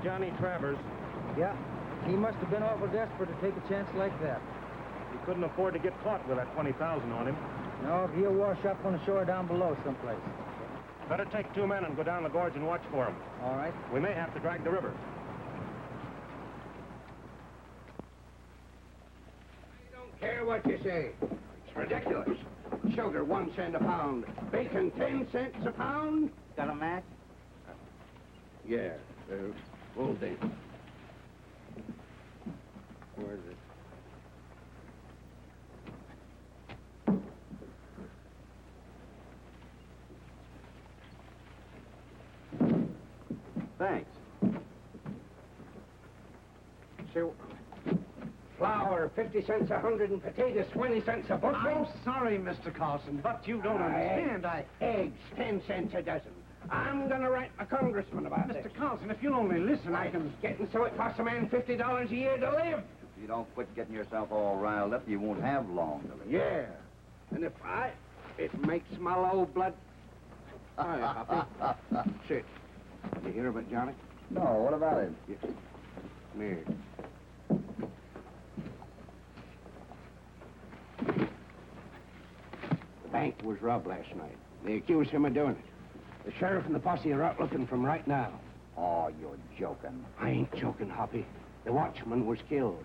Johnny Travers. Yeah, he must have been awful desperate to take a chance like that. He couldn't afford to get caught with that 20,000 on him. No, he'll wash up on the shore down below someplace. Better take 2 men and go down the gorge and watch for him. All right. We may have to drag the river. I don't care what you say. It's ridiculous. Sugar 1 cent a pound. Bacon 10 cents a pound. Got a match? Yeah, hold it. Where is it? Thanks. So, flour 50 cents a hundred and potatoes 20 cents a bushel. I'm sorry, Mr. Carlson, but you don't understand. Eggs 10 cents a dozen. I'm gonna write a congressman about this. Mr. Carlson, if you'll only listen, I can... It's getting so it costs a man $50 a year to live. If you don't quit getting yourself all riled up, you won't have long to live. Yeah. And if it makes my low blood... Hi, Hoppy. Sit. You hear about Johnny? No, what about him? Yeah. Come here. The bank was robbed last night. They accused him of doing it. The sheriff and the posse are out looking for him right now. Oh, you're joking. I ain't joking, Hoppy. The watchman was killed.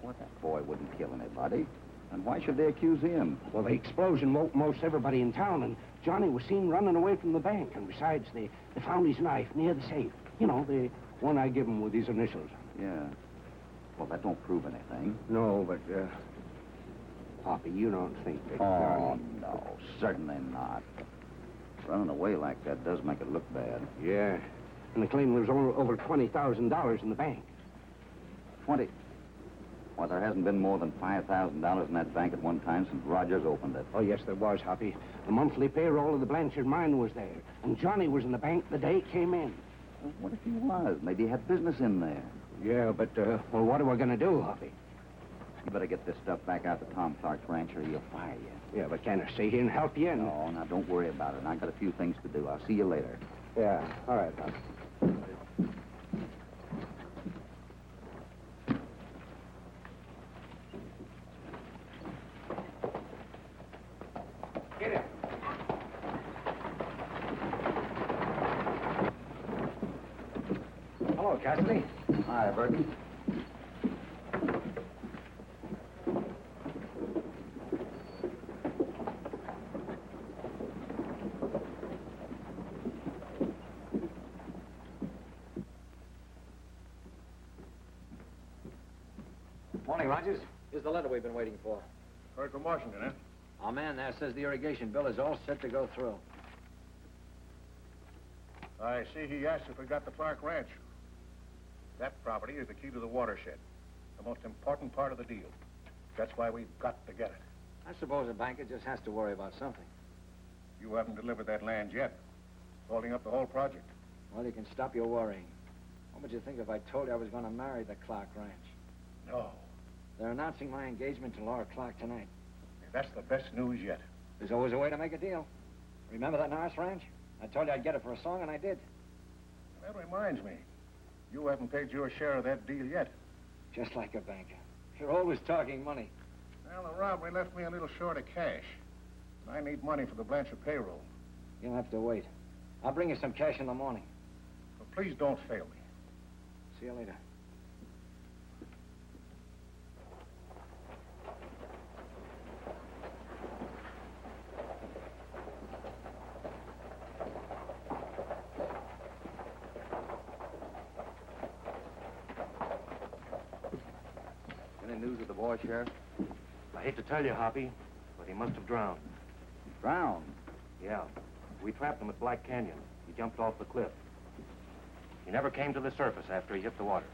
What? That boy wouldn't kill anybody. And why should they accuse him? Well, the explosion woke most everybody in town, and Johnny was seen running away from the bank. And besides, they found his knife near the safe. You know, the one I give him with his initials. Yeah. Well, that don't prove anything. No, but, Hoppy, you don't think that... Oh, no, certainly not. Running away like that does make it look bad. Yeah. And the claim was over $20,000 in the bank. 20. Well, there hasn't been more than $5,000 in that bank at one time since Rogers opened it. Oh, yes, there was, Hoppy. The monthly payroll of the Blanchard mine was there. And Johnny was in the bank the day it came in. Well, what if he was? Maybe he had business in there. Yeah, but, well, what are we going to do, Hoppy? You better get this stuff back out to Tom Clark's ranch or he'll fire you. Yeah, but can I stay here and help you? No, now, don't worry about it. I got a few things to do. I'll see you later. Yeah, all right, Hoppy. Get it. Hello, Cassidy. Hi, Burton. Morning, Rogers. Here's the letter we've been waiting for. Heard from Washington, huh? Our man there says the irrigation bill is all set to go through. I see he asked if we got the Clark Ranch. That property is the key to the watershed, the most important part of the deal. That's why we've got to get it. I suppose a banker just has to worry about something. You haven't delivered that land yet, holding up the whole project. Well, you can stop your worrying. What would you think if I told you I was going to marry the Clark Ranch? No. They're announcing my engagement to Laura Clark tonight. That's the best news yet. There's always a way to make a deal. Remember that Norris Ranch? I told you I'd get it for a song, and I did. That reminds me. You haven't paid your share of that deal yet. Just like a banker. You're always talking money. Well, the robbery left me a little short of cash. I need money for the Blanchard payroll. You'll have to wait. I'll bring you some cash in the morning. So please don't fail me. See you later. Any news of the boy, Sheriff? I hate to tell you, Hoppy, but he must have drowned. Drowned? Yeah. We trapped him at Black Canyon. He jumped off the cliff. He never came to the surface after he hit the water.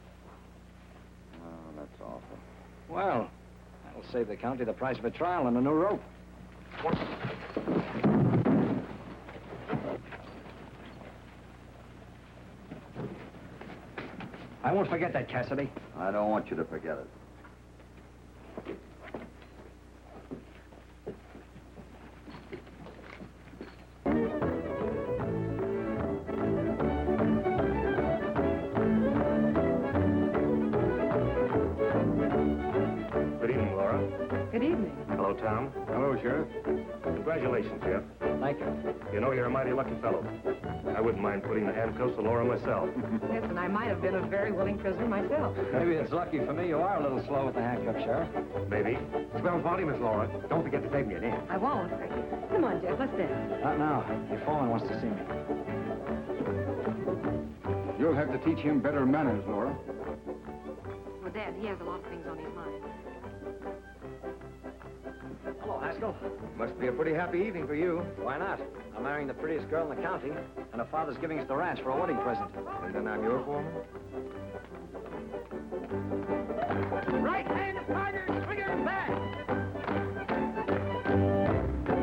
Oh, that's awful. Well, that'll save the county the price of a trial and a new rope. I won't forget that, Cassidy. I don't want you to forget it. evening. Hello, Tom. Hello, Sheriff. Congratulations, Jeff. Thank you. You know, you're a mighty lucky fellow. I wouldn't mind putting the handcuffs on Laura myself. Yes, and I might have been a very willing prisoner myself. Maybe it's lucky for me you are a little slow with the handcuff, Sheriff. Maybe. Well, party, Miss Laura. Don't forget to take me a dance. I won't. Come on, Jeff, let's dance. Not now. Your foreman wants to see me. You'll have to teach him better manners, Laura. Well, Dad, he has a lot of things on his mind. Hello, Haskell. Must be a pretty happy evening for you. Why not? I'm marrying the prettiest girl in the county, and her father's giving us the ranch for a wedding present. And then I'm your foreman? Right hand partner, swinger back.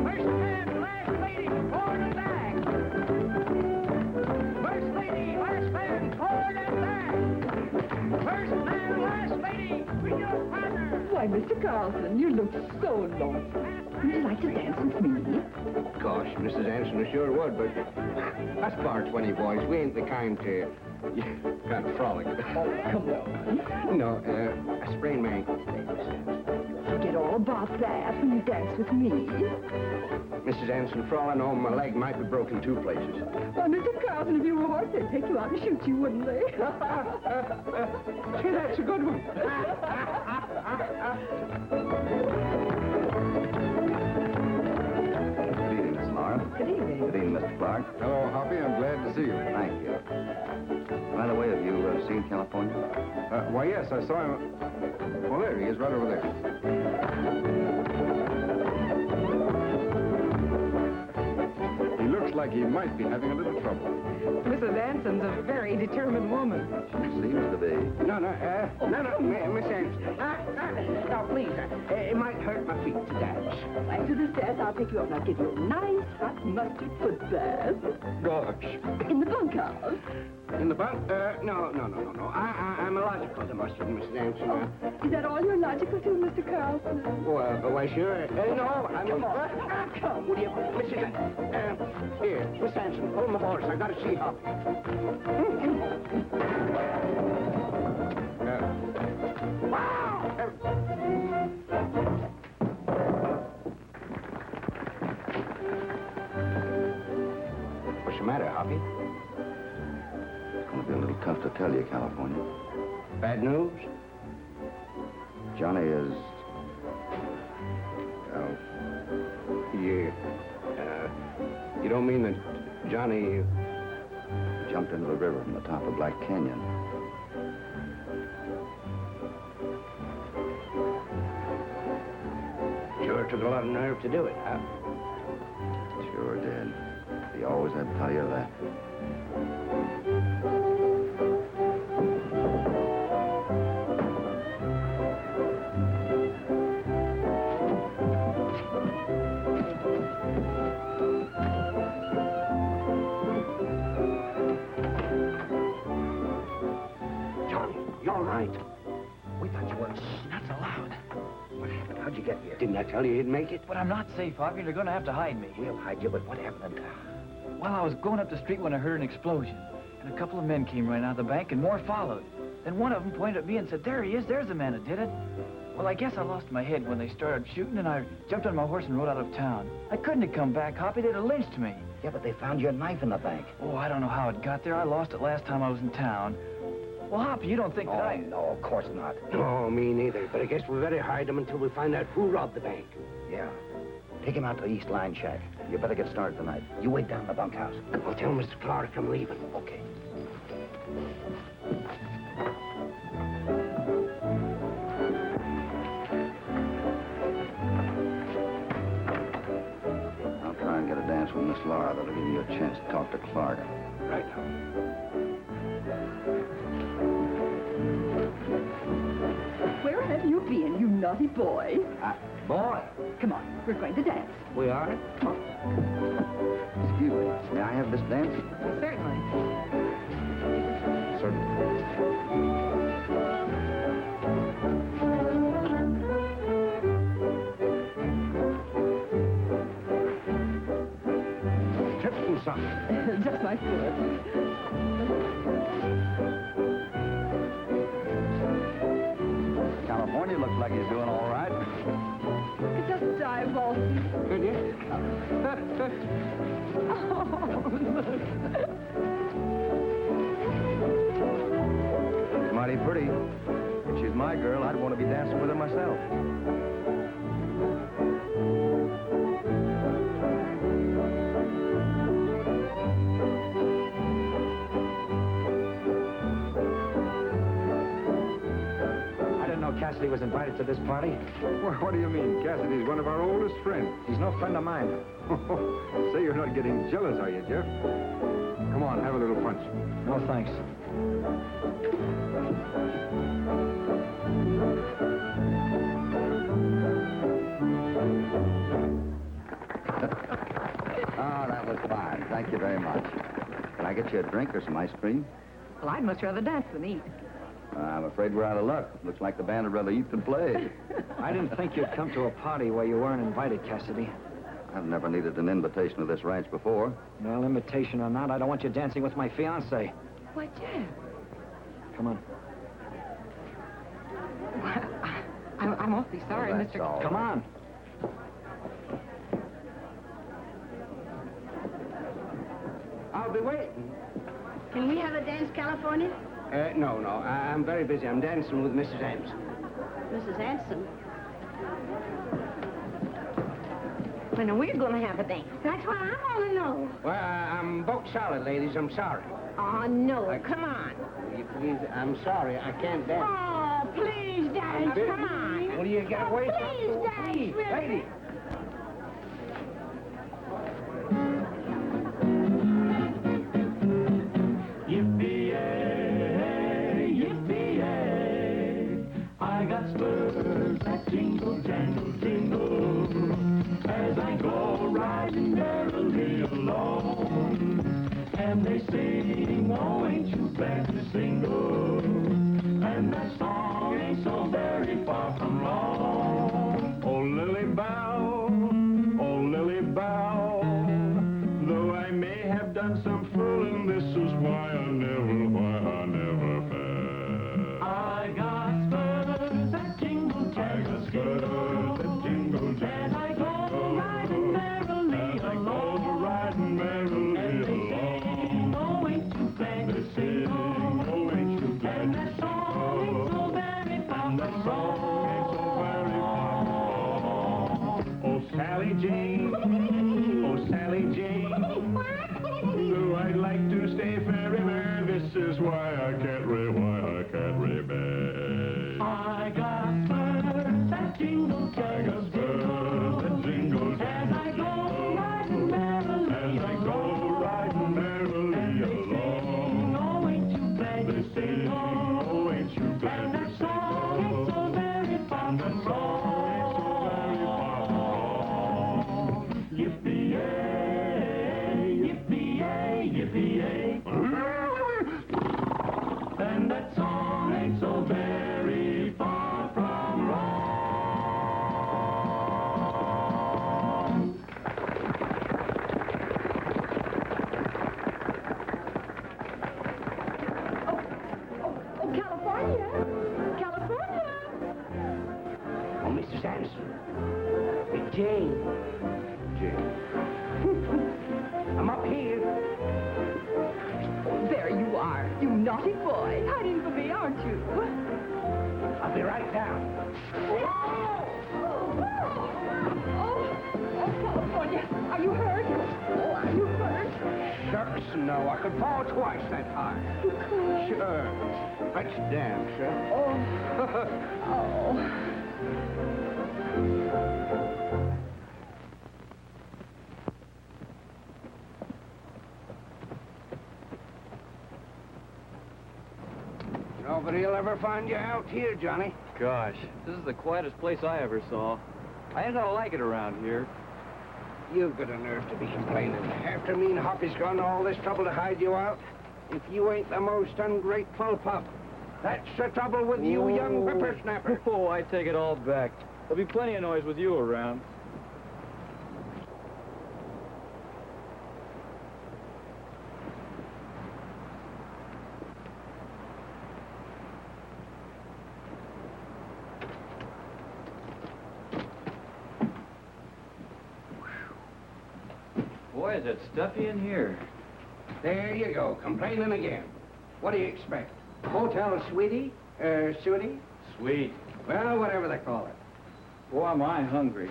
First man, last lady, forward and back. First lady, last man, forward and back. First man, last lady, with your partner. Why, Mr. Carlson, you look so lonesome. Would you like to dance with me? Gosh, Mrs. Anson sure would, but us bar 20 boys, we ain't the kind to kind of frolic. Oh, come on. No, a sprained my ankle. Forget all about that when you dance with me. Mrs. Anson, for all I know, my leg might be broken 2 places. Why, Mr. Carlson, if you were a horse, they'd take you out and shoot you, wouldn't they? Say, that's a good one. Good evening, Miss Laura. Good evening. Good evening, Mr. Clark. Hello, Hoppy. I'm glad to see you. Thank you. By the way, have you seen California? Why, yes, I saw him. Well, there he is, right over there. He looks like he might be having a little trouble. Mrs. Anson's a very determined woman. Seems to be. No, Miss Anson. No, please, it might hurt my feet to dance. After this dance, I'll pick you up and I'll give you a nice hot mustard foot bath. Gosh. In the bunkhouse. In the bunk? No. I'm illogical to mustard, Mrs. Anson. Is that all you're logical to, Mr. Carlson? Well, why, sure. No, I'm... Come on. Come, will you? Mrs. Here, Miss Anson, hold my horse. I gotta see Hoppy. What's the matter, Hoppy? It's going to be a little tough to tell you, California. Bad news? Johnny is... Oh. You don't mean that Johnny... jumped into the river from the top of Black Canyon. Sure took a lot of nerve to do it, huh? Sure did. He always had to tell you that. Johnny, you all right? We thought you were not allowed. What happened? How'd you get here? Didn't I tell you you'd make it? But I'm not safe, Hoppy. They're going to have to hide me. We'll hide you, but what happened? Well, I was going up the street when I heard an explosion. And a couple of men came running out of the bank, and more followed. Then one of them pointed at me and said, "There he is. There's the man that did it." Well, I guess I lost my head when they started shooting, and I jumped on my horse and rode out of town. I couldn't have come back, Hoppy. They'd have lynched me. Yeah, but they found your knife in the bank. Oh, I don't know how it got there. I lost it last time I was in town. Well, Hoppy, you don't think that I... No, of course not. No, me neither. But I guess we better hide him until we find out who robbed the bank. Yeah. Take him out to the East Line shack. You better get started tonight. You wait down in the bunkhouse. I'll tell Mr. Clark I'm leaving. Okay. I'll try and get a dance with Miss Laura. That'll give you a chance to talk to Clark. Right now. Where have you been, you naughty boy? Boy. Come on, we're going to dance. We are? Excuse me. May I have this dance? Certainly. Trips and something. Just my foot. California looks like he's doing all right. my vault. Could you? She's mighty pretty. If she's my girl, I'd want to be dancing with her myself. Cassidy was invited to this party? Well, what do you mean? Cassidy's one of our oldest friends. He's no friend of mine. Say, you're not getting jealous, are you, Jeff? Come on, have a little punch. No, thanks. Oh, that was fine. Thank you very much. Can I get you a drink or some ice cream? Well, I'd much rather dance than eat. I'm afraid we're out of luck. Looks like the band would rather eat than play. I didn't think you'd come to a party where you weren't invited, Cassidy. I've never needed an invitation to this ranch before. Well, invitation or not, I don't want you dancing with my fiancée. Why, Jeff? Come on. I'm awfully sorry, Well, that's Mr. all Come right. on. I'll be waiting. Can we have a dance, California? No. I'm very busy. I'm dancing with Mrs. Anson. Mrs. Anson. When are we going to have a dance? That's what I want to know. Well, I'm booked solid, ladies. I'm sorry. Oh, no. Come on. Will you please? I'm sorry. I can't dance. Oh, please dance. Come on. Will you get away? Please dance. Please, Really. lady. I got spurs that jingle, jangle, jingle as I go riding merrily along. And they sing, oh, ain't you glad to single? And that song ain't so very far from wrong. Oh, lily bow, though I may have done some fooling, this is why I never fell. I got spurs that jingle, jangle, jingle, that jingle, jangle, and I go riding merrily along. And they sing, oh, ain't you glad to sing? Oh, ain't you glad? And that song ain't so very far from wrong. Oh, Sally Jane, oh, Sally Jane, though I'd like to stay forever, this is why I can't remain. I got spurs that jingle, jangle, spurs that jingle, and I go riding merrily, along. Oh, ain't you glad to sing? Oh, ain't you glad? And that song ain't so very far from wrong. Yippee-yay, yippee-yay, yippee-yay. And that song ain't so very far from wrong. Oh, California. California. Oh, Mrs. Anson. Jane. I'm up here. Oh, there you are. You naughty boy. Hiding from me, aren't you? I'll be right down. California. Are you hurt? Oh, are you hurt? Shucks, no. I could fall twice that high. You could. Sure. Let's dance, sir. Oh. Nobody'll ever find you out here, Johnny. Gosh, this is the quietest place I ever saw. I ain't gonna like it around here. You've got a nerve to be complaining. After me and Hoppy's gone to all this trouble to hide you out, if you ain't the most ungrateful pup. That's the trouble with you young whippersnappers. Oh, I take it all back. There'll be plenty of noise with you around. Boy, is it stuffy in here. There you go, complaining again. What do you expect? Hotel sweetie? Sweetie? Sweet. Well, whatever they call it. Boy, am I hungry.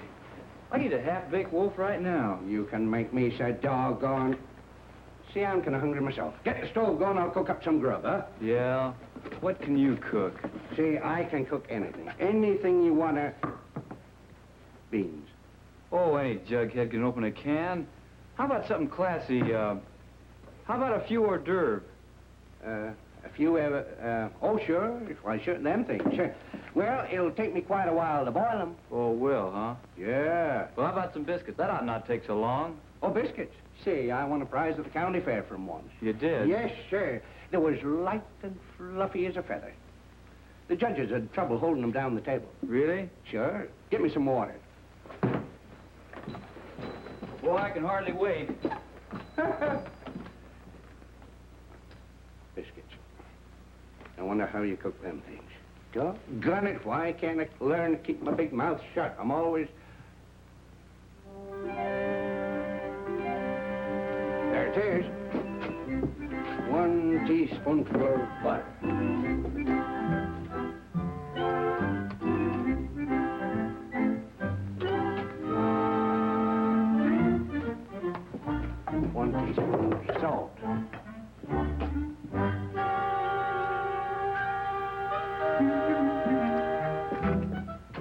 I need a half-baked wolf right now. You can make me so doggone. See, I'm kind of hungry myself. Get the stove going, I'll cook up some grub, huh? Yeah? What can you cook? See, I can cook anything. Anything you want to... Beans. Oh, any jughead can open a can. How about something classy? How about a few hors d'oeuvres? A few, oh, sure. Why, sure, them things, sure. Well, it'll take me quite a while to boil them. Oh, will, huh? Yeah. Well, how about some biscuits? That ought not take so long. Oh, biscuits. See, I won a prize at the county fair from one. You did? Yes, sir. They was light and fluffy as a feather. The judges had trouble holding them down the table. Really? Sure. Get me some water. Boy, I can hardly wait. Biscuits. I wonder how you cook them things. Doggone it, why can't I learn to keep my big mouth shut? I'm always... There it is. 1 teaspoonful of butter. One teaspoon of salt.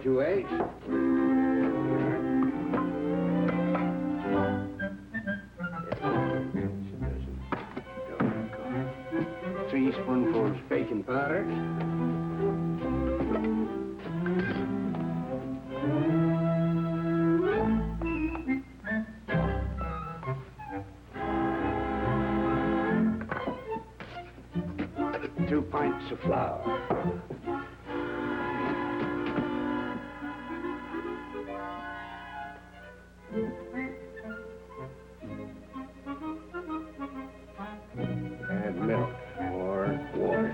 Two eggs. 3 spoonfuls baking powder. Two pints of flour. Add milk or water.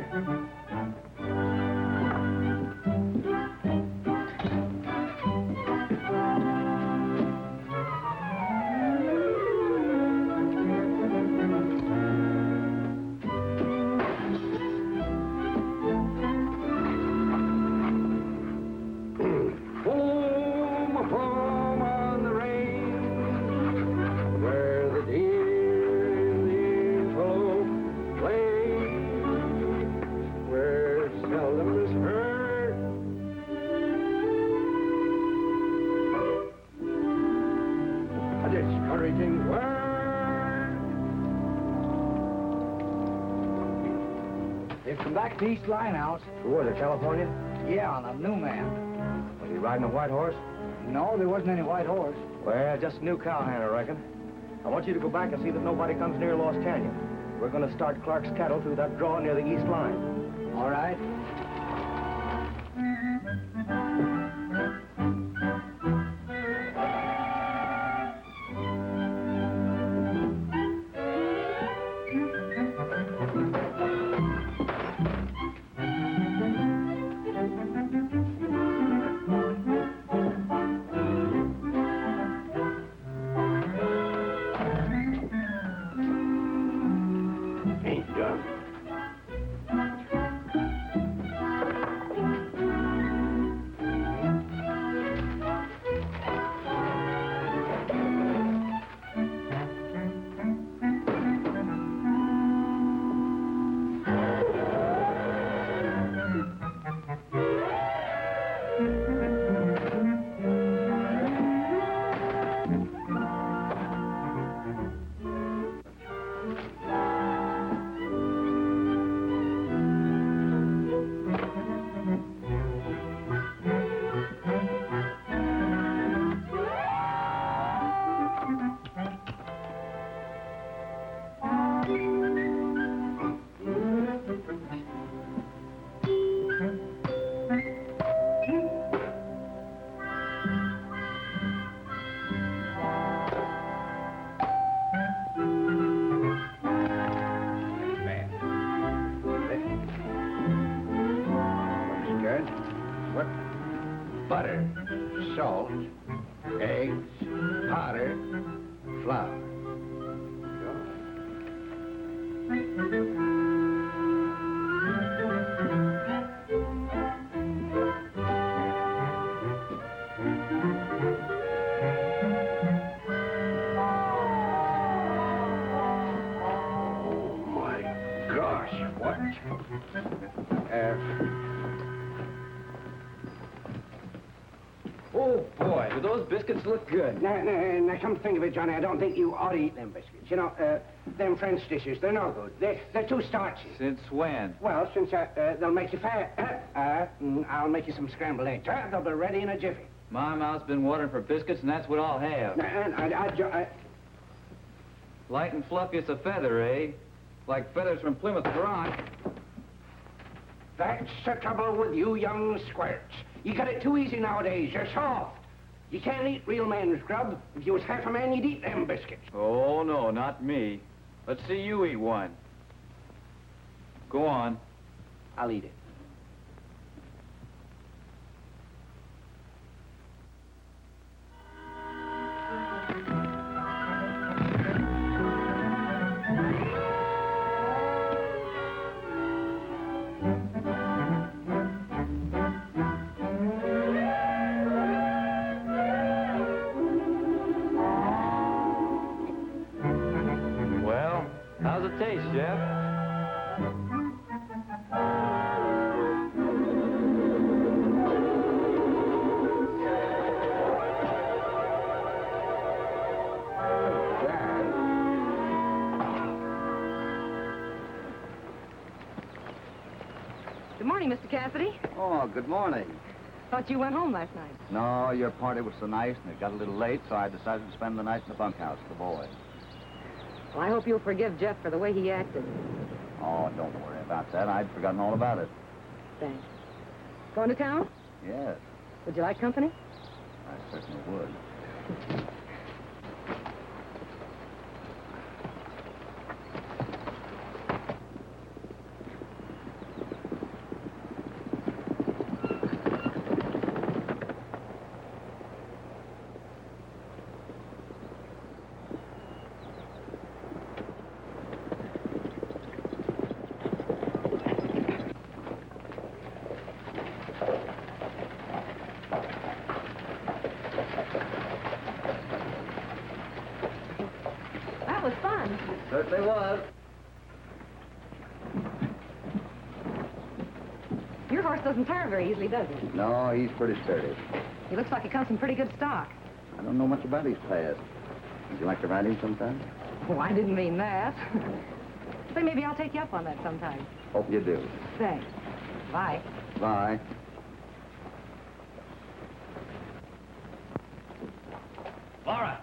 Home on the range, where the deer in the flow play, where seldom is heard a discouraging word. They've come back to East Linehouse. Who was it, California? Yeah, on a new man. Was he riding a white horse? No, there wasn't any white horse. Well, just a new cowhand, I reckon. I want you to go back and see that nobody comes near Lost Canyon. We're going to start Clark's cattle through that draw near the east line. All right. Ain't done. What? Butter, salt, eggs, powder, flour. Oh, boy, do those biscuits look good. Now, come to think of it, Johnny, I don't think you ought to eat them biscuits. You know, them French dishes, they're no good. They're too starchy. Since when? Well, since they'll make you fat. I'll make you some scrambled eggs. They'll be ready in a jiffy. My mouth's been watering for biscuits, and that's what I'll have. Light and fluffy as a feather, eh? Like feathers from Plymouth Rock. That's the trouble with you young squirts. You got it too easy nowadays. You're soft. You can't eat real man's grub. If you was half a man, you'd eat them biscuits. Oh, no, not me. Let's see you eat one. Go on. I'll eat it. How's it taste, Jeff? Good morning, Mr. Cassidy. Oh, good morning. Thought you went home last night. No, your party was so nice and it got a little late, so I decided to spend the night in the bunkhouse with the boys. Well, I hope you'll forgive Jeff for the way he acted. Oh, don't worry about that. I'd forgotten all about it. Thanks. Going to town? Yes, Would you like company? I certainly would. That was fun. Certainly was. Your horse doesn't tire very easily, does he? No, he's pretty sturdy. He looks like he comes from pretty good stock. I don't know much about his past. Would you like to ride him sometime? Oh, I didn't mean that. Say, maybe I'll take you up on that sometime. Hope you do. Thanks. Bye. Bye. Laura!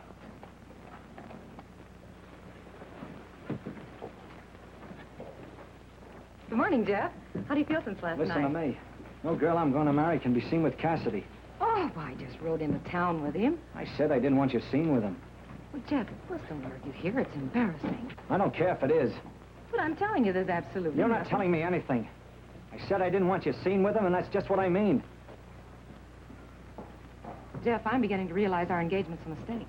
Good morning, Jeff. How do you feel since last Listen night? to me. No girl I'm going to marry can be seen with Cassidy. Oh, I just rode into town with him. I said I didn't want you seen with him. Well, Jeff, if Bliss don't argue here, it's embarrassing. I don't care if it is. But I'm telling you, there's absolutely You're not nothing. telling me anything. I said I didn't want you seen with him, and that's just what I mean. Jeff, I'm beginning to realize our engagement's a mistake.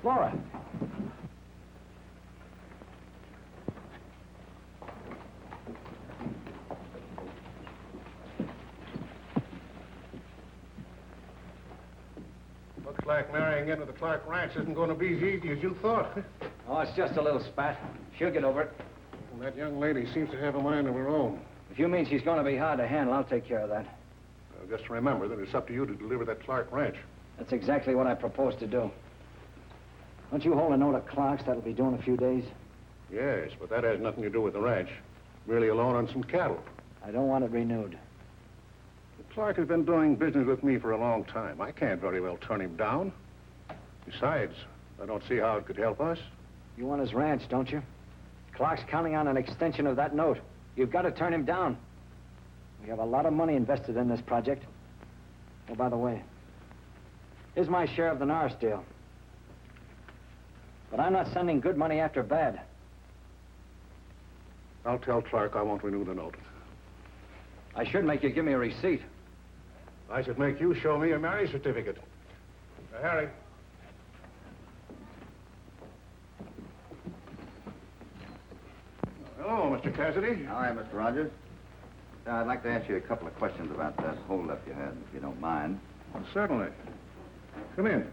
Laura. Looks like marrying into the Clark Ranch isn't going to be as easy as you thought. Oh, it's just a little spat. She'll get over it. And that young lady seems to have a mind of her own. If you mean she's going to be hard to handle, I'll take care of that. Now, just remember that it's up to you to deliver that Clark Ranch. That's exactly what I propose to do. Don't you hold a note of Clark's that'll be due in a few days? Yes, but that has nothing to do with the ranch. Merely a loan on some cattle. I don't want it renewed. Clark has been doing business with me for a long time. I can't very well turn him down. Besides, I don't see how it could help us. You want his ranch, don't you? Clark's counting on an extension of that note. You've got to turn him down. We have a lot of money invested in this project. Oh, by the way, here's my share of the Norris deal. But I'm not sending good money after bad. I'll tell Clark I won't renew the note. I should make you give me a receipt. I should make you show me a marriage certificate. Now, Harry. Hello, Mr. Cassidy. Hi, Mr. Rogers. I'd like to ask you a couple of questions about that holdup you had, if you don't mind. Well, certainly. Come in.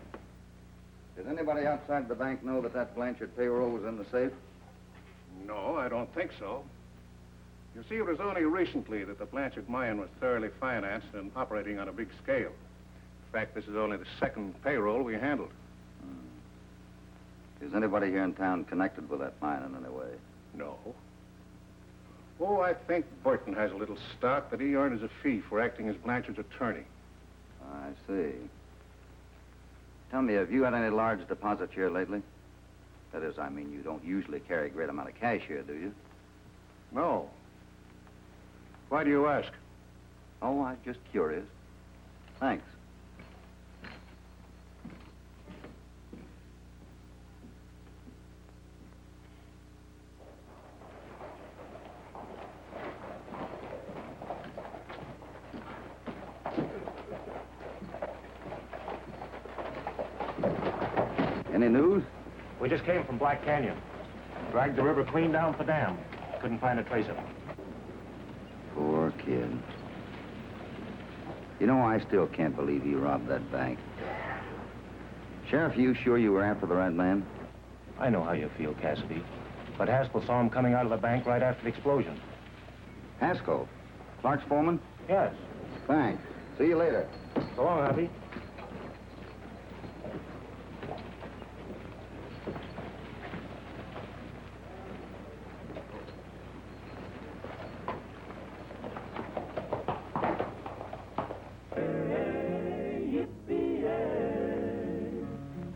Did anybody outside the bank know that Blanchard payroll was in the safe? No, I don't think so. You see, it was only recently that the Blanchard mine was thoroughly financed and operating on a big scale. In fact, this is only the second payroll we handled. Is anybody here in town connected with that mine in any way? No. Oh, I think Burton has a little stock that he earned as a fee for acting as Blanchard's attorney. I see. Tell me, have you had any large deposits here lately? That is, I mean, you don't usually carry a great amount of cash here, do you? No. Why do you ask? Oh, I'm just curious. Thanks. Any news? We just came from Black Canyon. Dragged the river clean down to the dam. Couldn't find a trace of him. Poor kid. You know, I still can't believe he robbed that bank. Sheriff, you sure you were after the right man? I know how you feel, Cassidy. But Haskell saw him coming out of the bank right after the explosion. Haskell? Clark's foreman? Yes. Thanks. See you later. So long, Hoppy.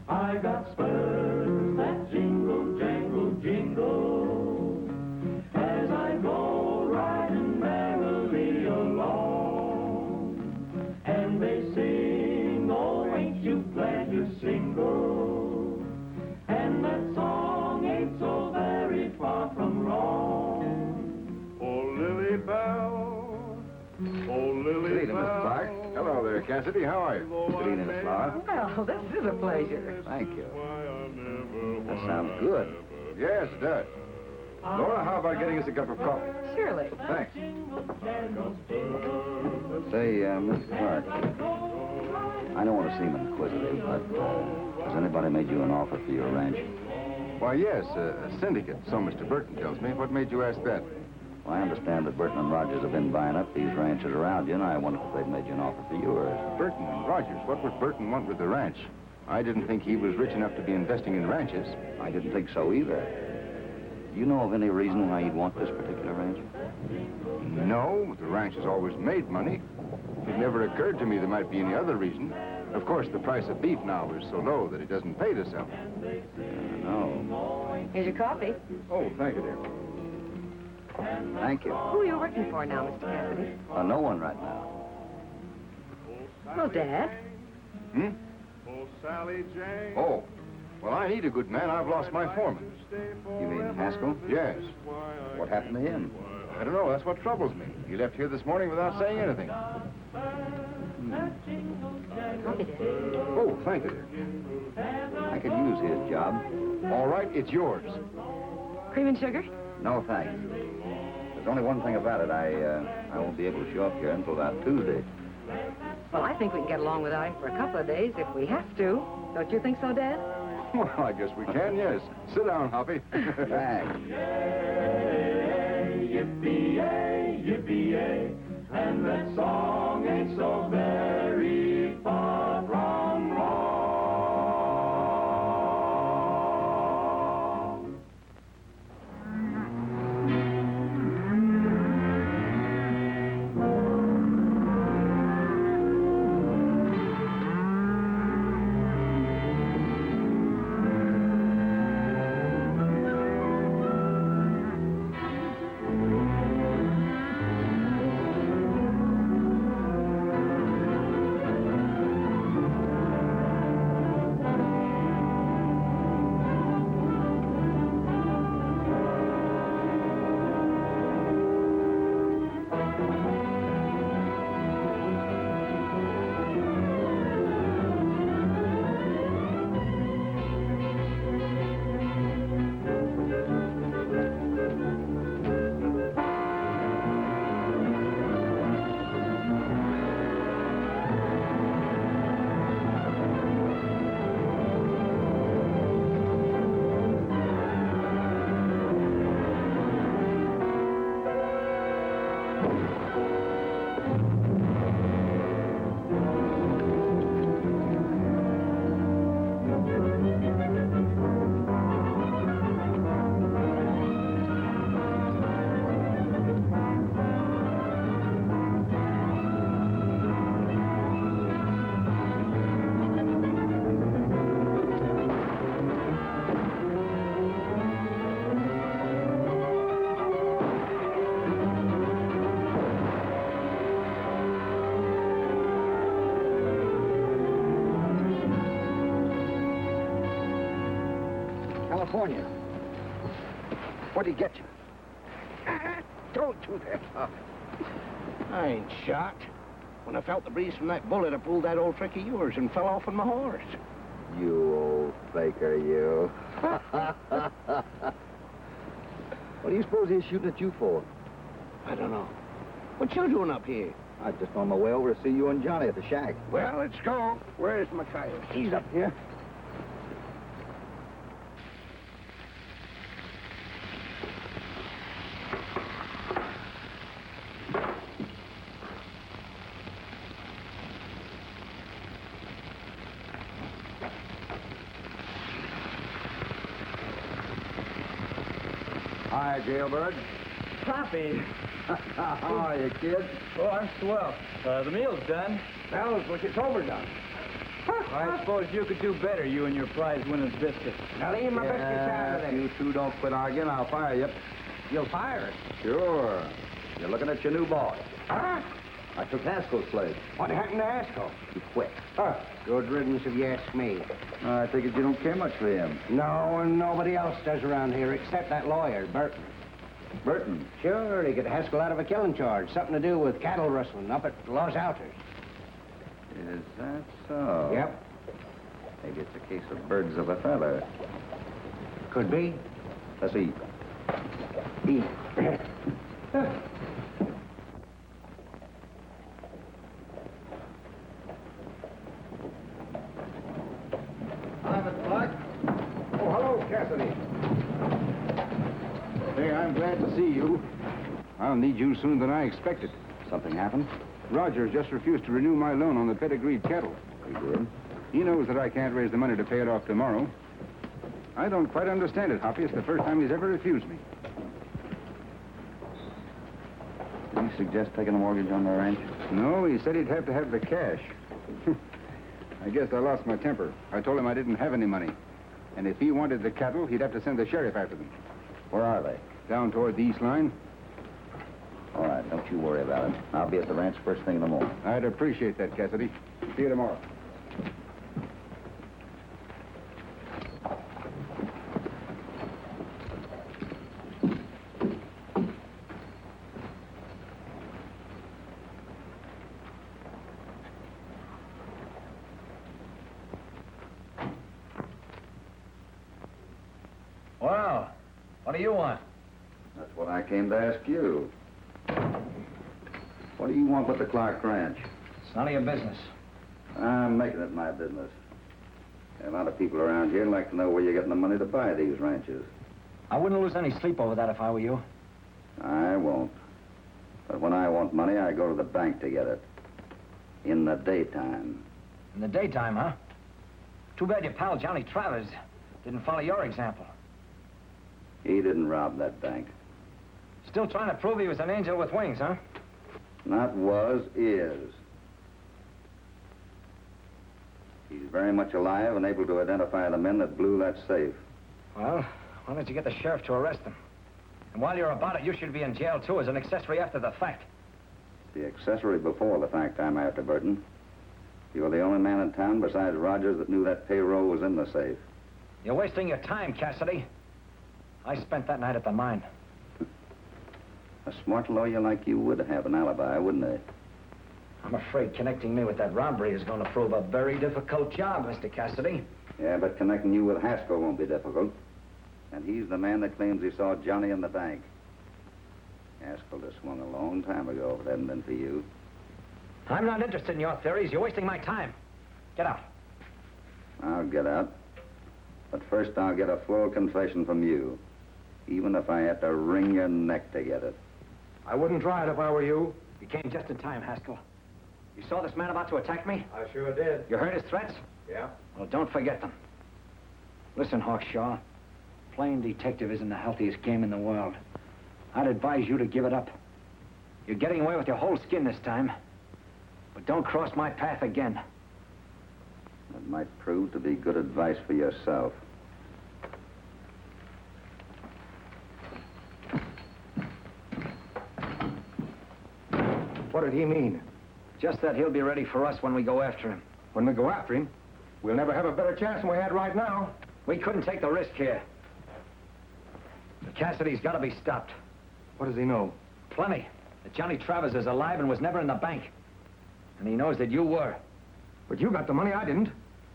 I got spurs that jingle, jangle, jingle as I go riding merrily along. And they sing, oh, ain't you glad you're single? And that song ain't so very far from wrong. Oh, Lily Bell, oh, Lily Good evening, Mr. Clark. Hello there, Cassidy. How are you? Good evening, Miss Flower. Well, this is a pleasure. Thank you. That sounds good. Yes, it does. Laura, how about getting us a cup of coffee? Surely. Thanks. Say, Mr. Clark, I don't want to seem inquisitive, but has anybody made you an offer for your ranch? Why, yes, a syndicate, so Mr. Burton tells me. What made you ask that? Well, I understand that Burton and Rogers have been buying up these ranches around you, and I wondered if they'd made you an offer for yours. Burton and Rogers. What would Burton want with the ranch? I didn't think he was rich enough to be investing in ranches. I didn't think so either. Do you know of any reason why he'd want this particular ranch? No, the ranch has always made money. It never occurred to me there might be any other reason. Of course, the price of beef now is so low that it doesn't pay to sell. No. Here's your coffee. Oh, thank you, dear. Thank you. Who are you working for now, Mr. Cassidy? No one right now. Well, Dad. Hmm? Oh, well, I need a good man. I've lost my foreman. You mean Haskell? Yes. What happened to him? I don't know. That's what troubles me. He left here this morning without saying anything. Hoppy, Dad. Oh, thank you, dear. I could use his job. All right, it's yours. Cream and sugar? No, thanks. There's only one thing about it. I won't be able to show up here until about Tuesday. Well, I think we can get along without him for a couple of days if we have to. Don't you think so, Dad? Well, I guess we can, yes. Sit down, Hoppy. Thanks. Yippee-yay, yippee-yay, and that song ain't so very far from wrong. California. What'd he get you? Don't do that, Hoppy. I ain't shot. When I felt the breeze from that bullet, I pulled that old trick of yours and fell off on my horse. You old faker, you. What do you suppose he's shooting at you for? I don't know. What you doing up here? I just on my way over to see you and Johnny at the shack. Well, let's go. Where's my coyote? He's up here. Hi, Jailbird. Hoppy. How are you, kid? Oh, I'm swell. The meal's done. Bells, look, it's overdone. I suppose you could do better, you and your prize-winning biscuits. Now leave my biscuits out of If there. you two don't quit arguing, I'll fire you. You'll fire us. Sure. You're looking at your new boss. Huh? I took Haskell's place. What happened to Haskell? He quit. Good riddance if you ask me. I figured you don't care much for him. No, and nobody else does around here except that lawyer, Burton. Burton. Sure, he got Haskell out of a killing charge. Something to do with cattle rustling up at Los Altos. Is that so? Yep. Maybe it's a case of birds of a feather. Could be. Let's eat. Eat. Oh, hello, Cassidy. Hey, I'm glad to see you. I'll need you sooner than I expected. Something happened? Rogers just refused to renew my loan on the pedigreed cattle. He did. He knows that I can't raise the money to pay it off tomorrow. I don't quite understand it, Hoppy. It's the first time he's ever refused me. Did he suggest taking a mortgage on the ranch? No, he said he'd have to have the cash. I guess I lost my temper. I told him I didn't have any money. And if he wanted the cattle, he'd have to send the sheriff after them. Where are they? Down toward the east line. All right, don't you worry about it. I'll be at the ranch first thing in the morning. I'd appreciate that, Cassidy. See you tomorrow. Well, what do you want? That's what I came to ask you. What do you want with the Clark Ranch? It's none of your business. I'm making it my business. There are a lot of people around here like to know where you're getting the money to buy these ranches. I wouldn't lose any sleep over that if I were you. I won't. But when I want money, I go to the bank to get it. In the daytime. In the daytime, huh? Too bad your pal Johnny Travers didn't follow your example. He didn't rob that bank. Still trying to prove he was an angel with wings, huh? Not was, is. He's very much alive and able to identify the men that blew that safe. Well, why don't you get the sheriff to arrest him? And while you're about it, you should be in jail, too, as an accessory after the fact. The accessory before the fact I'm after, Burton. You're the only man in town besides Rogers that knew that payroll was in the safe. You're wasting your time, Cassidy. I spent that night at the mine. A smart lawyer like you would have an alibi, wouldn't he? I'm afraid connecting me with that robbery is going to prove a very difficult job, Mr. Cassidy. Yeah, but connecting you with Haskell won't be difficult. And he's the man that claims he saw Johnny in the bank. Haskell just swung a long time ago if it hadn't been for you. I'm not interested in your theories. You're wasting my time. Get out. I'll get out. But first I'll get a full confession from you. Even if I had to wring your neck to get it. I wouldn't try it if I were you. You came just in time, Haskell. You saw this man about to attack me? I sure did. You heard his threats? Yeah. Well, don't forget them. Listen, Hawkshaw. Playing detective isn't the healthiest game in the world. I'd advise you to give it up. You're getting away with your whole skin this time. But don't cross my path again. That might prove to be good advice for yourself. What did he mean? Just that he'll be ready for us when we go after him. When we go after him, we'll never have a better chance than we had right now. We couldn't take the risk here. Cassidy's got to be stopped. What does he know? Plenty. That Johnny Travers is alive and was never in the bank. And he knows that you were. But you got the money, I didn't.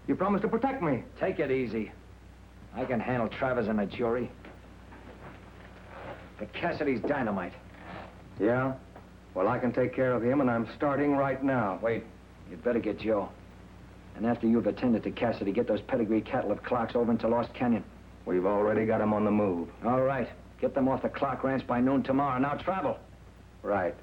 You promised to protect me. Take it easy. I can handle Travers and a jury. But Cassidy's dynamite. Yeah? Well, I can take care of him, and I'm starting right now. Wait. You'd better get Joe. And after you've attended to Cassidy, get those pedigree cattle of Clark's over into Lost Canyon. We've already got him on the move. All right. Get them off the Clark Ranch by noon tomorrow. Now travel. Right.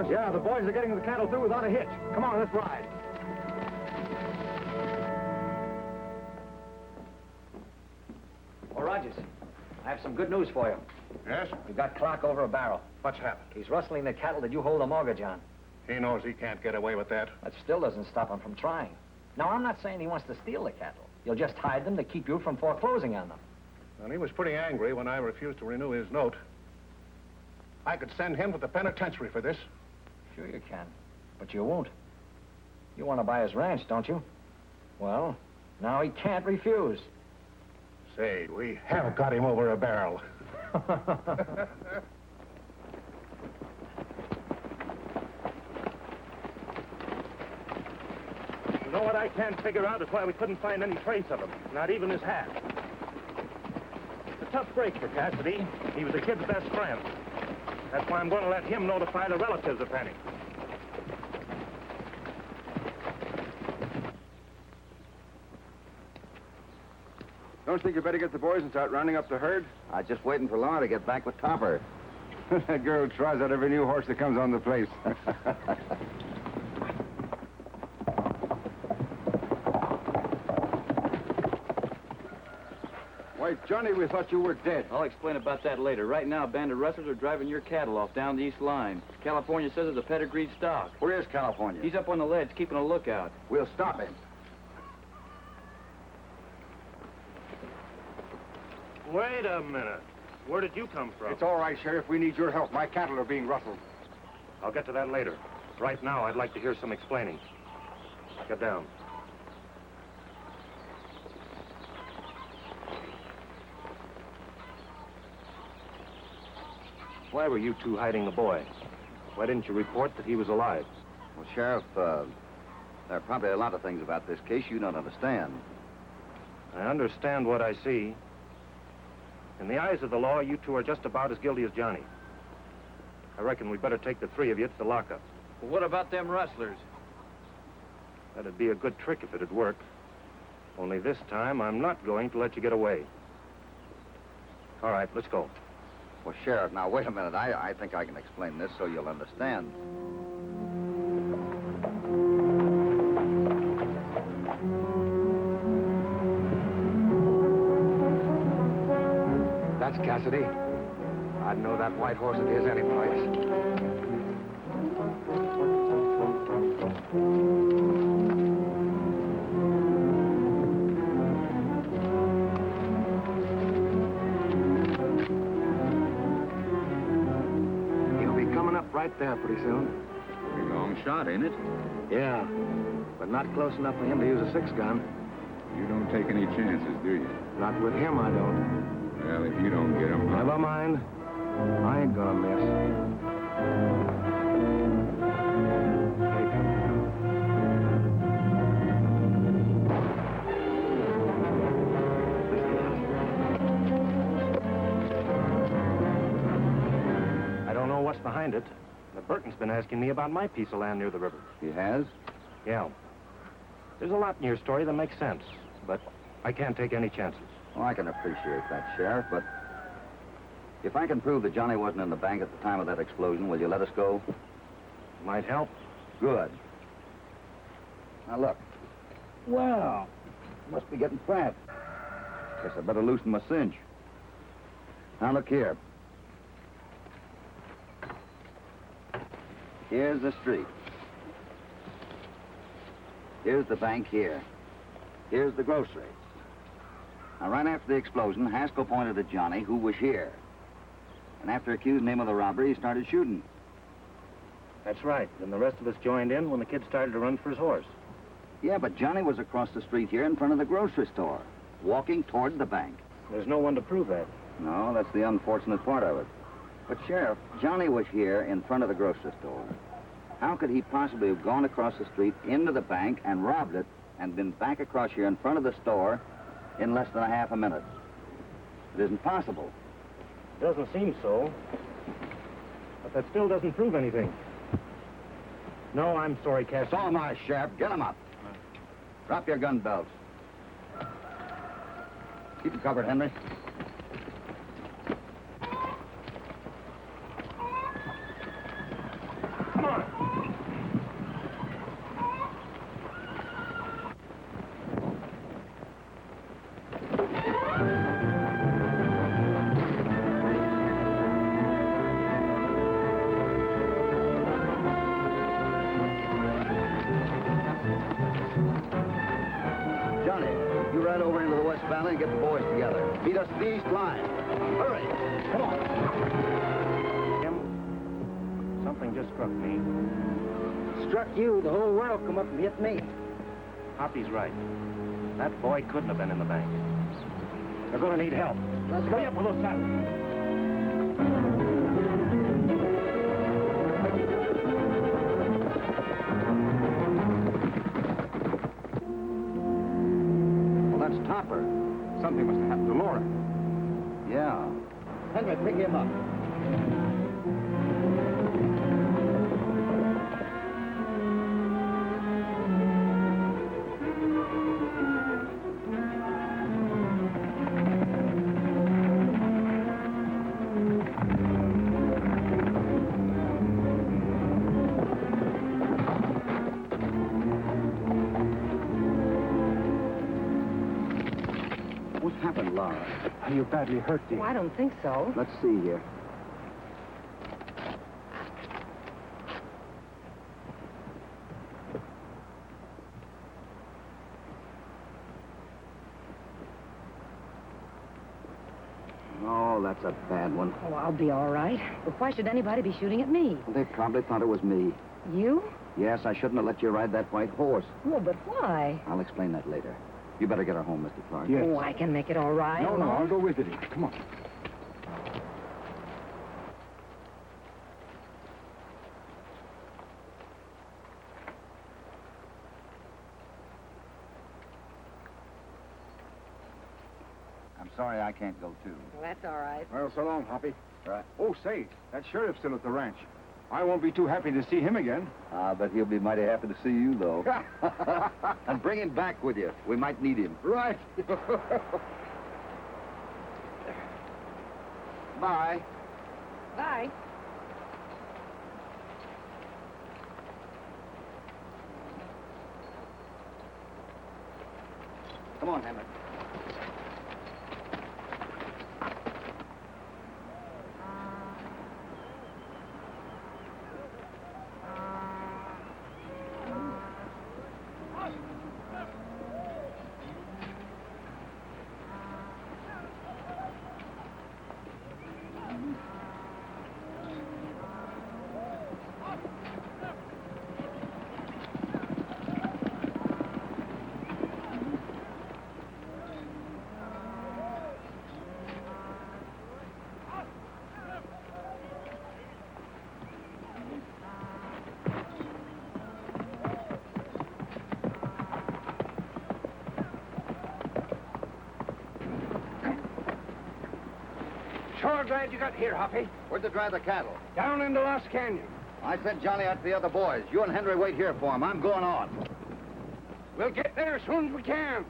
Yeah, the boys are getting the cattle through without a hitch. Come on, let's ride. Oh, Rogers, I have some good news for you. Yes? We've got Clark over a barrel. What's happened? He's rustling the cattle that you hold a mortgage on. He knows he can't get away with that. That still doesn't stop him from trying. Now, I'm not saying he wants to steal the cattle. You'll just hide them to keep you from foreclosing on them. And he was pretty angry when I refused to renew his note. I could send him to the penitentiary for this. Sure you can, but you won't. You want to buy his ranch, don't you? Well, now he can't refuse. Say, we have got him over a barrel. You know what I can't figure out is why we couldn't find any trace of him, not even his hat. It's a tough break for Cassidy. He was the kid's best friend. That's why I'm going to let him notify the relatives of Penny. Don't you think you better get the boys and start rounding up the herd? I'm just waiting for Laura to get back with Topper. That girl tries out every new horse that comes on the place. Why, Johnny, we thought you were dead. I'll explain about that later. Right now, a band of rustlers are driving your cattle off down the east line. California says it's a pedigreed stock. Where is California? He's up on the ledge, keeping a lookout. We'll stop him. Wait a minute. Where did you come from? It's all right, Sheriff. We need your help. My cattle are being rustled. I'll get to that later. Right now, I'd like to hear some explaining. Get down. Why were you two hiding the boy? Why didn't you report that he was alive? Well, Sheriff, there are probably a lot of things about this case you don't understand. I understand what I see. In the eyes of the law, you two are just about as guilty as Johnny. I reckon we'd better take the three of you to the lockup. Well, what about them rustlers? That'd be a good trick if it'd work. Only this time, I'm not going to let you get away. All right, let's go. Well, Sheriff, now, wait a minute. I think I can explain this so you'll understand. That's Cassidy. I'd know that white horse of his any place. He'll be coming up right there pretty soon. Pretty long shot, ain't it? Yeah, but not close enough for him to use a six-gun. You don't take any chances, do you? Not with him, I don't. Well, if you don't get him... Never mind. I ain't gonna miss. Here he comes I don't know what's behind it. But Burton's been asking me about my piece of land near the river. He has? Yeah. There's a lot in your story that makes sense, but I can't take any chances. Oh, I can appreciate that, Sheriff, but if I can prove that Johnny wasn't in the bank at the time of that explosion, will you let us go? Might help. Good. Now, look. Well, must be getting fat. Guess I better loosen my cinch. Now, look here. Here's the street. Here's the bank here. Here's the grocery. Now, right after the explosion, Haskell pointed at Johnny, who was here. And after accusing him of the robbery, he started shooting. That's right. And the rest of us joined in when the kid started to run for his horse. Yeah, but Johnny was across the street here in front of the grocery store, walking toward the bank. There's no one to prove that. No, that's the unfortunate part of it. But, Sheriff, Johnny was here in front of the grocery store. How could he possibly have gone across the street into the bank and robbed it and been back across here in front of the store in less than a half a minute? It isn't possible. Doesn't seem so. But that still doesn't prove anything. No, I'm sorry, Cass. So am I, Sheriff. Get him up. Drop your gun belts. Keep it covered, Henry. Come on. Johnny, you ride over into the West Valley and get the boys together. Meet us at the East Line. Hurry. Come on. Jim, something just struck me. Struck you, the whole world come up and hit me. Hoppy's right. That boy couldn't have been in the bank. They're going to need help. Let's hurry up with those saddles. Well, that's Topper. Something must have happened to Laura. Yeah. Henry, pick him up. What happened, Laura? Are you badly hurt, dear? Oh, I don't think so. Let's see here. Oh, that's a bad one. Oh, I'll be all right. But why should anybody be shooting at me? They probably thought it was me. You? Yes, I shouldn't have let you ride that white horse. Well, but why? I'll explain that later. You better get her home, Mr. Clark. Yes. Oh, I can make it all right. No, I'll go with you. Come on. I'm sorry I can't go, too. Well, that's all right. Well, so long, Hoppy. Right. Oh, say, that sheriff's still at the ranch. I won't be too happy to see him again. But he'll be mighty happy to see you, though. And bring him back with you. We might need him. Right. Bye. Bye. Come on, Henry. Sure glad you got here, Hoppy. Where'd they drive the cattle? Down into Lost Canyon. I sent Johnny out to the other boys. You and Henry wait here for him. I'm going on. We'll get there as soon as we can.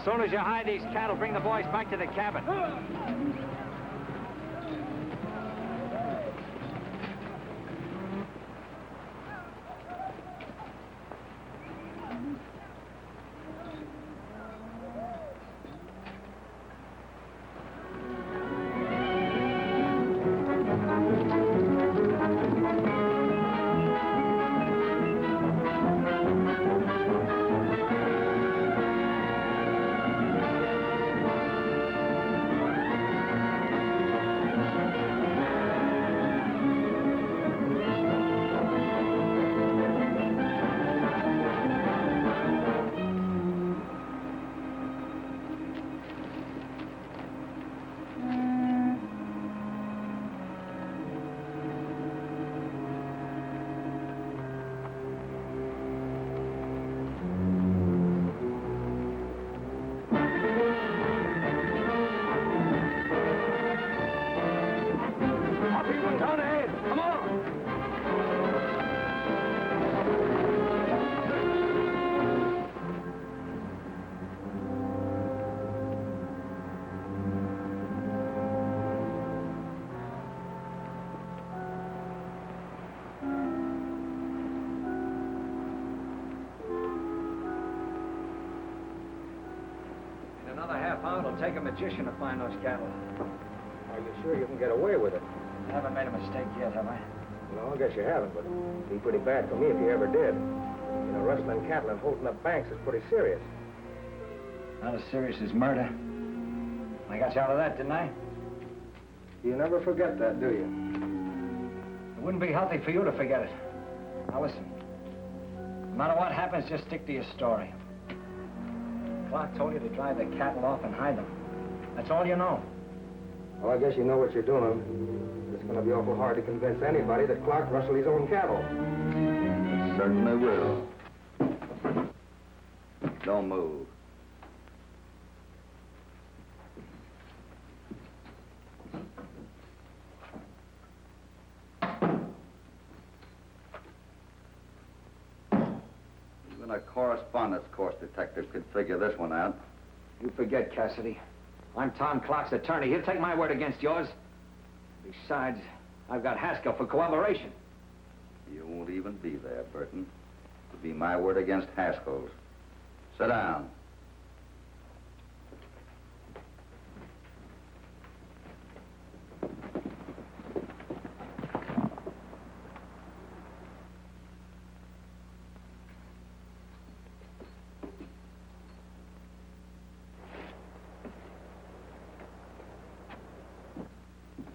soon as you hide these cattle, bring the boys back to the cabin. Another half hour, it'll take a magician to find those cattle. Are you sure you can get away with it? I haven't made a mistake yet, have I? No, I guess you haven't, but it'd be pretty bad for me if you ever did. You know, rustling cattle and holding up banks is pretty serious. Not as serious as murder. I got you out of that, didn't I? You never forget that, do you? It wouldn't be healthy for you to forget it. Now listen. No matter what happens, just stick to your story. Clark told you to drive the cattle off and hide them. That's all you know. Well, I guess you know what you're doing. It's going to be awful hard to convince anybody that Clark rustled his own cattle. It certainly will. Don't move. Even a correspondence course detective could figure this one out. You forget, Cassidy. I'm Tom Clark's attorney. He'll take my word against yours. Besides, I've got Haskell for cooperation. You won't even be there, Burton. It'll be my word against Haskell's. Sit down.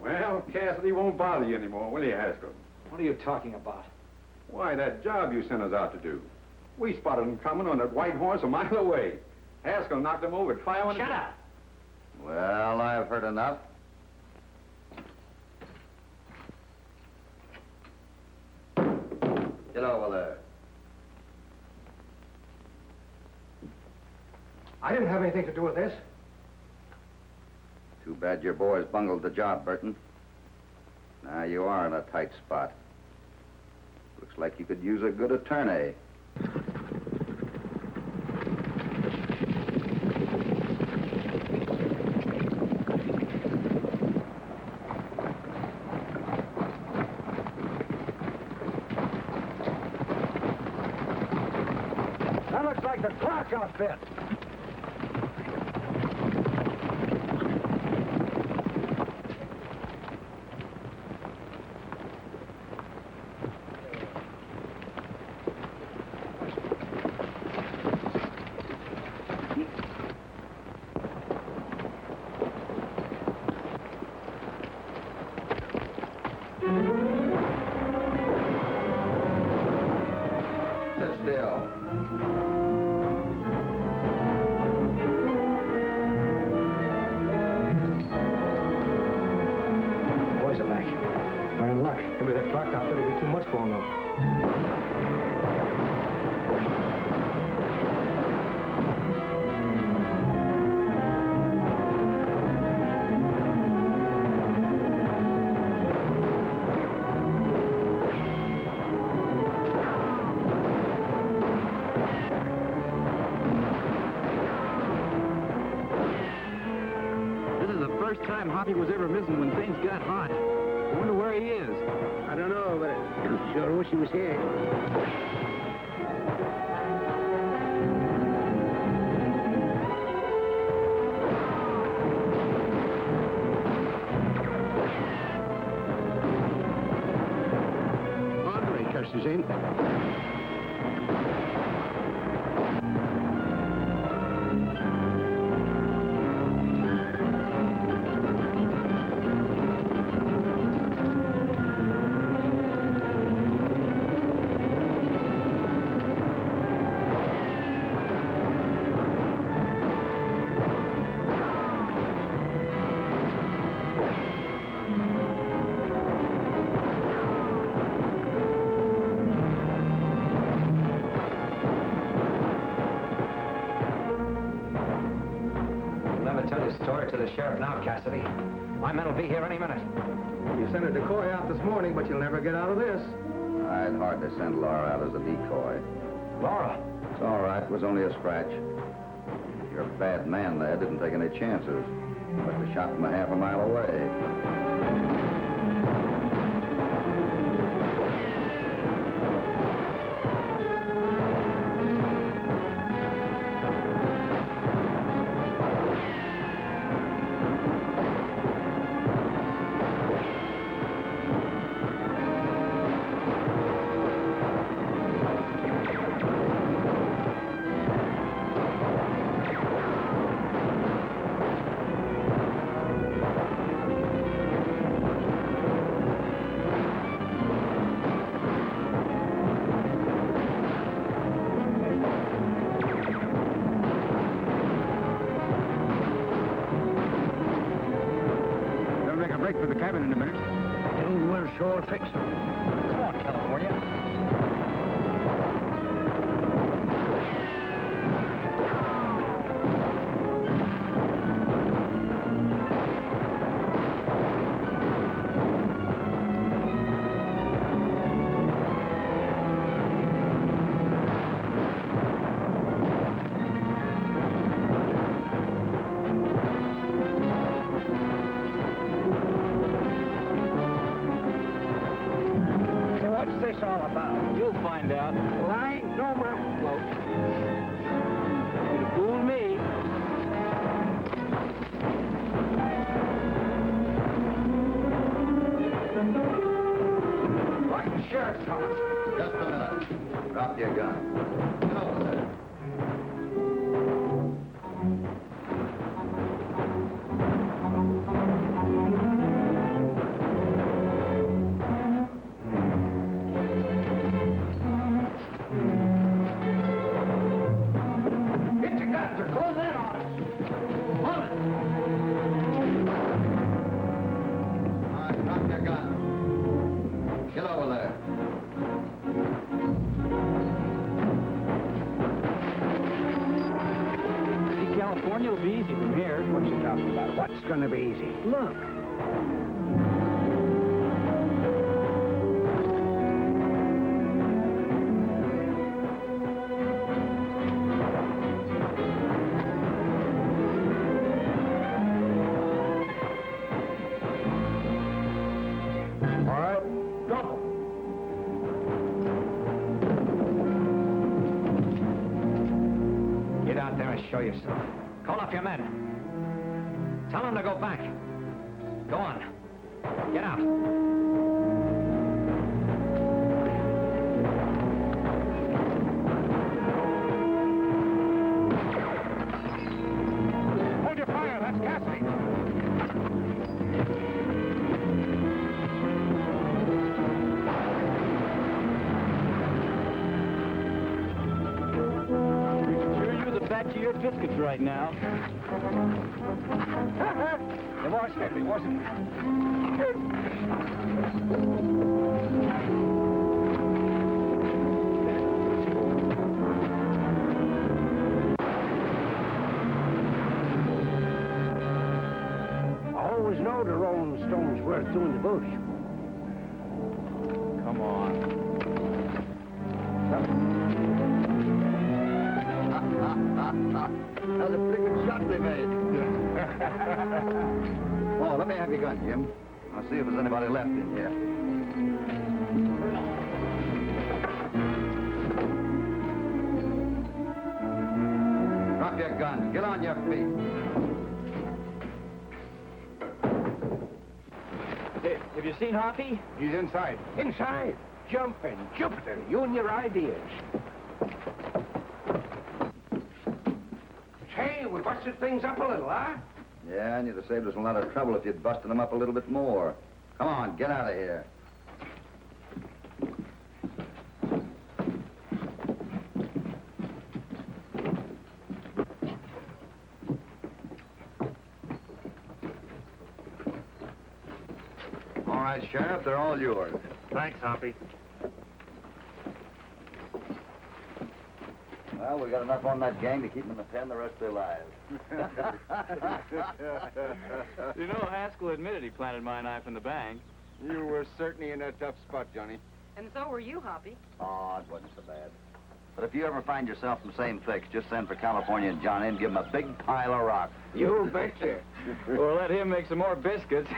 Well, Cassidy won't bother you anymore, will you, Haskell? What are you talking about? Why, that job you sent us out to do. We spotted him coming on that white horse a mile away. Haskell knocked him over at 500... Shut up! Well, I've heard enough. Get over there. I didn't have anything to do with this. Too bad your boys bungled the job, Burton. Now you are in a tight spot. Looks like you could use a good attorney. That looks like the Clark outfit. Sit still. Boys are back. We're in luck. Maybe that Clark outfit will be too much for him, though. time Hoppy was ever missing when things got hot. I wonder where he is. I don't know, but I sure wish he was here. Andre curses in. To the sheriff now, Cassidy. My men will be here any minute. You sent a decoy out this morning, but you'll never get out of this. I'd hardly send Laura out as a decoy. Laura? It's all right. It was only a scratch. Your bad man there didn't take any chances. But the shot from a half a mile away. For the cabin in a minute. We'll sure fix them. Come on, California. All about? You'll find out. Well, I ain't no more float. You fool me. Like the sheriff's coming. Just a minute. Drop your gun. Get over there. California will be easy from here. What you talking about? What's gonna be easy? Look. All right, go. Get out there and show yourself. Call up your men. Tell them to go back. Go on. Get out. Hold your fire. That's Cassidy. Sure you're the batch of your biscuits right now. It was heavy, wasn't it? I always know the Rolling Stones worth doing the bush. Come on. That was a pretty good shot they made. Oh, gun, Jim. I'll see if there's anybody left in here. Drop your gun. Get on your feet. Hey, have you seen Hoppy? He's inside. Inside. Jumping. Jupiter, you and your ideas. Say, we busted things up a little, huh? Yeah, and you'd have saved us a lot of trouble if you'd busted them up a little bit more. Come on, get out of here. All right, Sheriff, they're all yours. Thanks, Hoppy. Well, we got enough on that gang to keep them in the pen the rest of their lives. You know, Haskell admitted he planted my knife in the bank. You were certainly in a tough spot, Johnny. And so were you, Hoppy. Oh, it wasn't so bad. But if you ever find yourself in the same fix, just send for California and Johnny and give him a big pile of rocks. You betcha. Or let him make some more biscuits.